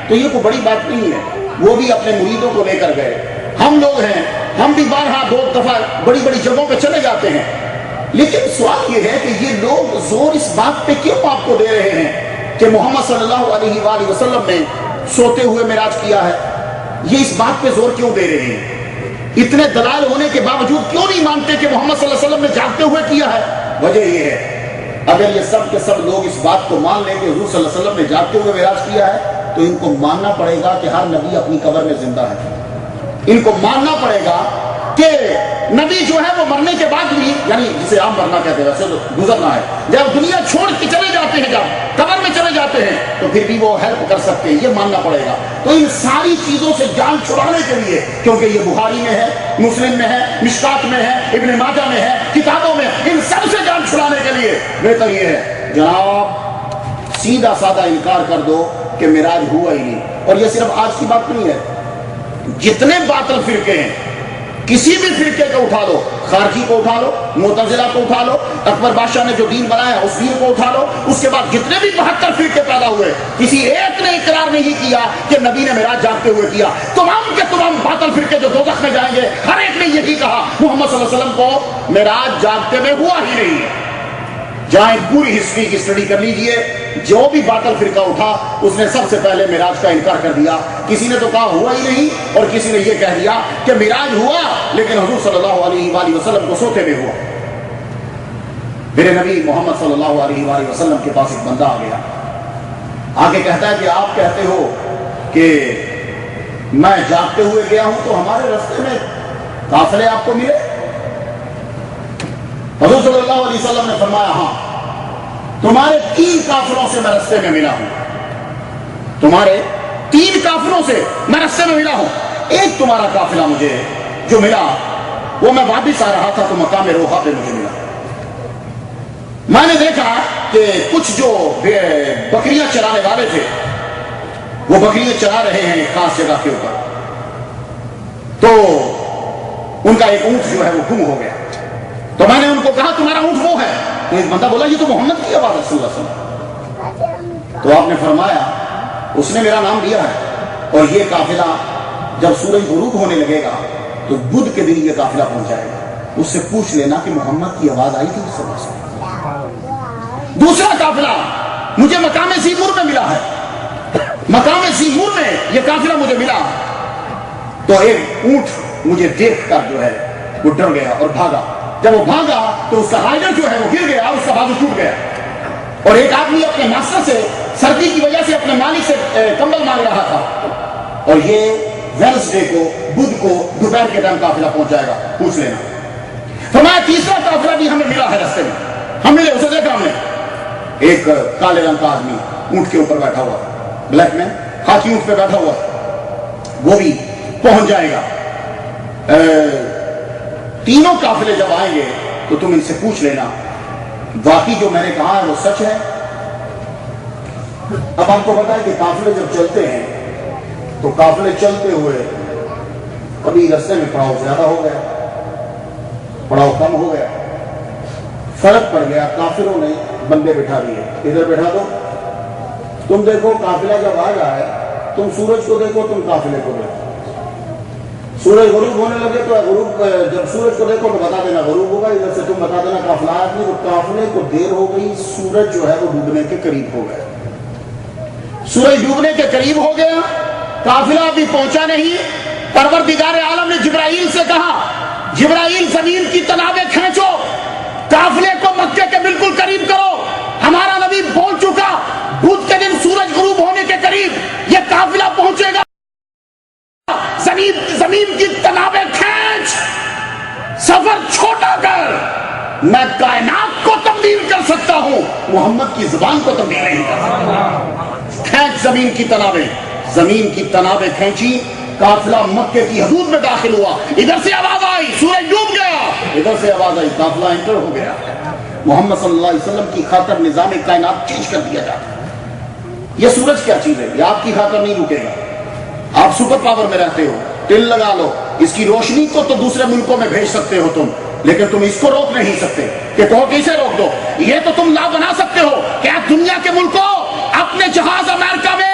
تو یہ کوئی بڑی بات نہیں ہے. وہ بھی اپنے مریدوں کو لے کر گئے. ہم لوگ ہیں, ہم بھی بارہا بہت دفعہ بڑی بڑی جگہوں پہ چلے جاتے ہیں, لیکن سوال یہ ہے کہ یہ لوگ زور اس بات پہ کیوں آپ کو دے رہے ہیں کہ محمد صلی اللہ علیہ وآلہ وسلم نے سوتے ہوئے معراج کیا ہے؟ یہ اس بات پہ زور کیوں دے رہے ہیں؟ اتنے دلائل ہونے کے باوجود کیوں نہیں مانتے کہ محمد صلی اللہ علیہ وسلم نے جاگتے ہوئے کیا ہے؟ وجہ یہ ہے, اگر یہ سب کے سب لوگ اس بات کو مان لیں کہ حضور صلی اللہ علیہ وسلم نے جاگتے ہوئے معراج کیا ہے, تو ان کو ماننا پڑے گا کہ ہر نبی اپنی قبر میں زندہ ہے. ان کو ماننا پڑے گا کہ نبی جو ہے وہ مرنے کے بعد بھی, یعنی جسے عام مرنا کہتے ہیں, ویسے تو گزرنا ہے, جب دنیا چھوڑ کے چلے جاتے ہیں, جب قبر میں چلے جاتے ہیں, تو پھر بھی وہ ہیلپ کر سکتے ہیں. یہ ماننا پڑے گا. تو ان ساری چیزوں سے جان چھڑانے کے لیے, کیونکہ یہ بخاری میں ہے, مسلم میں ہے, مشکات میں ہے, ابن ماجہ میں ہے, کتابوں میں, ان سب سے جان چھڑانے کے لیے بہتر یہ ہے جناب سیدھا سادہ انکار کر دو کہ معراج ہوا ہی نہیں. اور یہ صرف آج کی بات نہیں ہے, جتنے باطل فرقے ہیں, کسی بھی فرقے کو اٹھا لو, خارجی کو اٹھا لو, معتزلہ کو اٹھا لو, اکبر بادشاہ نے جو دین بنایا اس دین کو اٹھا لو, اس کے بعد جتنے بھی 72 فرقے پیدا ہوئے, کسی ایک نے اقرار نہیں کیا کہ نبی نے معراج جاگتے ہوئے کیا. تمام کے تمام باطل فرقے جو دوزخ میں جائیں گے, ہر ایک نے یہی کہا محمد صلی اللہ علیہ وسلم کو معراج جاگتے میں ہوا ہی نہیں ہے. جائیں پوری ہسٹری کی اسٹڈی کر لیجئے, جو بھی باطل فرقہ اٹھا اس نے سب سے پہلے معراج کا انکار کر دیا. کسی نے تو کہا ہوا ہی نہیں, اور کسی نے یہ کہہ دیا کہ معراج ہوا لیکن حضور صلی اللہ علیہ وآلہ وسلم کو سوتے میں ہوا. میرے نبی محمد صلی اللہ علیہ وآلہ وسلم کے پاس ایک بندہ آ گیا, آگے کہتا ہے کہ آپ کہتے ہو کہ میں جاگتے ہوئے گیا ہوں, تو ہمارے راستے میں قافلے آپ کو ملے؟ حضور صلی اللہ علیہ وسلم نے فرمایا ہاں, تمہارے 3 قافلوں سے میں رستے میں ملا ہوں. تمہارے 3 قافلوں سے میں رستے میں ملا ہوں. ایک تمہارا قافلہ مجھے جو ملا وہ میں واپس آ رہا تھا تو مقام روحا پہ مجھے ملا. میں نے دیکھا کہ کچھ جو بکریاں چرانے والے تھے وہ بکریاں چرا رہے ہیں ایک خاص جگہ کے اوپر, تو ان کا ایک اونٹ جو ہے وہ گم ہو گیا. تو میں نے ان کو کہا تمہارا اونٹ وہ ہے؟ تو ایک بندہ بولا یہ تو محمد کی آواز ہے صلی اللہ علیہ وسلم. تو آپ نے فرمایا اس نے میرا نام لیا ہے, اور یہ قافلہ جب سورج غروب ہونے لگے گا تو بدھ کے دن یہ قافلہ پہنچ جائے گا, اس سے پوچھ لینا کہ محمد کی آواز آئی تھی صلی اللہ علیہ وسلم. دوسرا قافلہ مجھے مقام سیمور میں ملا ہے, مقام سیمور میں یہ قافلہ مجھے ملا. تو ایک اونٹ مجھے دیکھ کر جو ہے وہ ڈر گیا اور بھاگا. جب وہ بھاگا تو اس کا رائڈر جو ہے وہ گر گیا, اس کا بازو ٹوٹ گیا. اور ایک آدمی اپنے ماسٹر سے سردی کی وجہ سے اپنے مالک سے کمبل مانگ رہا تھا, اور یہ ویڈنسڈے کو, بدھ کو دوپہر کے ٹائم قافلہ پہنچ جائے گا, پوچھ لینا. فرمایا تیسرا قافلہ بھی ہمیں ملا ہے راستے میں, ہم ملے, اسے دیکھا ہم نے, ایک کالے رنگ کا آدمی اونٹ کے اوپر بیٹھا ہوا, بلیک مین, ہاتھی اونٹ پہ بیٹھا ہوا, وہ بھی پہنچ جائے گا. تینوں قافلے جب آئیں گے تو تم ان سے پوچھ لینا واقعی جو میں نے کہا ہے وہ سچ ہے. اب آپ کو پتا ہے کہ قافلے جب چلتے ہیں تو قافلے چلتے ہوئے کبھی رستے میں پڑاؤ زیادہ ہو گیا, پڑاؤ کم ہو گیا, فرق پڑ گیا, کافروں نے بندے بٹھا دیے, ادھر بیٹھا دو, تم دیکھو قافلہ جب آ جائے تم سورج کو دیکھو, تم قافلے کو دیکھو. سورج غروب ہونے لگے تو غروب, جب سورج کو دیکھو تو بتا دینا غروب ہوگا, ادھر سے تم بتا دینا قافلہ آیا نہیں. تو قافلے کو دیر ہو گئی, سورج جو ہے وہ ڈوبنے کے قریب ہو گیا. سورج ڈوبنے کے قریب ہو گیا, قافلہ ابھی پہنچا نہیں. پروردگار عالم نے جبرائیل سے کہا جبرائیل زمین کی تنابیں کھینچو, قافلے کو مکے کے بالکل قریب کرو. ہمارا نبی پہنچ چکا, بدھ کے دن سورج غروب ہونے کے قریب یہ قافلہ پہنچے گا. زمین کی تنابیں کھینچ, سفر چھوٹا کر, میں کائنات کو تبدیل کر سکتا ہوں, محمد کی زبان کو تبدیل نہیں کر سکتا. کھینچ زمین کی تنابیں, زمین کی تنابیں کھینچی, قافلہ مکے کی حدود میں داخل ہوا. ادھر سے آواز آئی سورج ڈوب گیا, ادھر سے آواز آئی قافلہ انٹر ہو گیا. محمد صلی اللہ علیہ وسلم کی خاطر نظام کائنات چینج کر دیا جاتا ہے. یہ سورج کیا چیز ہے, یہ آپ کی خاطر نہیں رکے گا. آپ سپر پاور میں رہتے ہو, ٹل لگا لو, اس کی روشنی کو تو دوسرے ملکوں میں بھیج سکتے ہو تم, لیکن تم اس کو روک نہیں سکتے کہ کہو کہ اسے روک دو. یہ تو تم لا بنا سکتے ہو کہ آپ دنیا کے ملکوں اپنے جہاز امریکہ میں